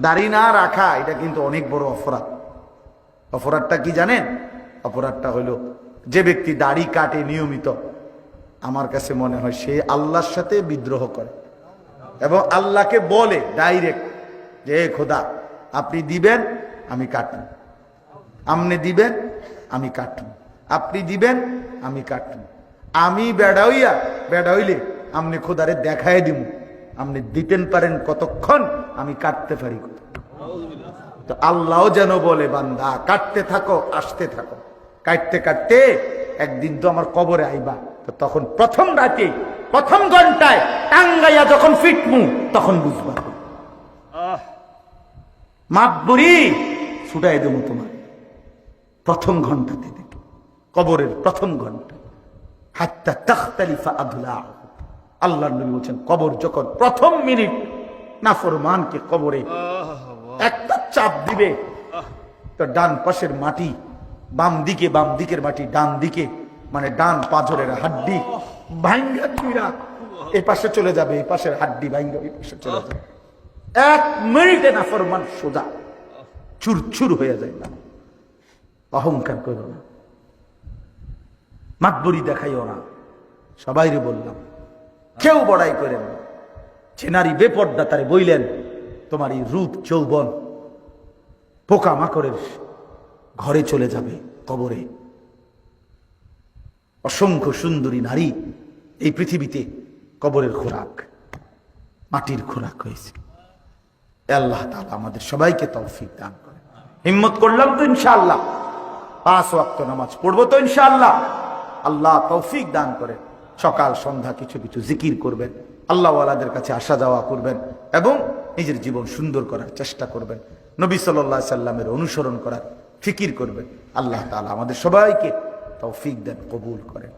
দাড়ি না রাখা এটা কিন্তু অনেক বড় অপরাধ। অপরাধটা কি জানেন? অপরাধটা হলো যে ব্যক্তি দাড়ি কাটে নিয়মিত, আমার কাছে মনে হয় সে আল্লাহর সাথে বিদ্রোহ করে এবং আল্লাহকে বলে ডাইরেক্ট যে খোদা আপনি দিবেন আমি কাটব, আপনি দিবেন আমি কাটব, আপনি দিবেন আমি কাটব, আমি বেড়া হইলে আপনি খোদারে দেখায় দিব, আপনি দিতেন পারেন কতক্ষণ, আমি কাটতে পারি কত। তো আল্লাহও যেন বলে বান্দা কাটতে থাকো, আসতে থাকো, কাটতে কাটতে একদিন তো আমার কবরে আইবা, তো তখন প্রথম রাতে প্রথম ঘন্টায় টাঙ্গাইয়া যখন ফিটমু তখন বুঝবা মাতবুরি ছুটাই দেবো তোমার প্রথম ঘন্টাতে দেখে, কবরের প্রথম ঘন্টা। হাত্তা তাখতালিফা আদলা, আল্লাহর নবী বলেন কবর যখন প্রথম মিনিট নাফরমানকে কবরে একটা চাপ দিবে, তো ডান পাশের মাটি বাম দিকের মাটি ডান দিকে, মানে ডান পাঁজরের হাড্ডি ভাঙ্গা চুইরা এই পাশে চলে যাবে, এই পাশের হাড্ডি ভাঙ্গা এই পাশে চলে যাবে। এক মিনিটে নাফরমান সোজা চুরচুর হয়ে যায় না। অহংকার করো না, মাতবরি দেখাইও না। সবাইরে বললাম কেউ বড়াই করেন না। যে নারী বেপর্দা তারে বইলেন তোমার এই রূপ যৌবন পোকা মাকড়ের ঘরে চলে যাবে কবরে। অসংখ্য সুন্দরী নারী এই পৃথিবীতে কবরের খোরাক, মাটির খোরাক হয়েছে। আল্লাহ তাআলা আমাদের সবাইকে তৌফিক দান করে। হিম্মত করলাম তো ইনশাআল্লাহ, 5 ওয়াক্ত নামাজ পড়বো তো ইনশাআল্লাহ। আল্লাহ তৌফিক দান করে। সকাল সন্ধ্যা কিছু কিছু জিকির করবেন, আল্লাহ ওয়ালাদের কাছে আসা যাওয়া করবেন এবং নিজের জীবন সুন্দর করার চেষ্টা করবেন, নবী সাল্লাল্লাহু আলাইহি সাল্লামের অনুসরণ করার ফিকির করবেন। আল্লাহ তাআলা আমাদের সবাইকে তৌফিক দেন, কবুল করেন।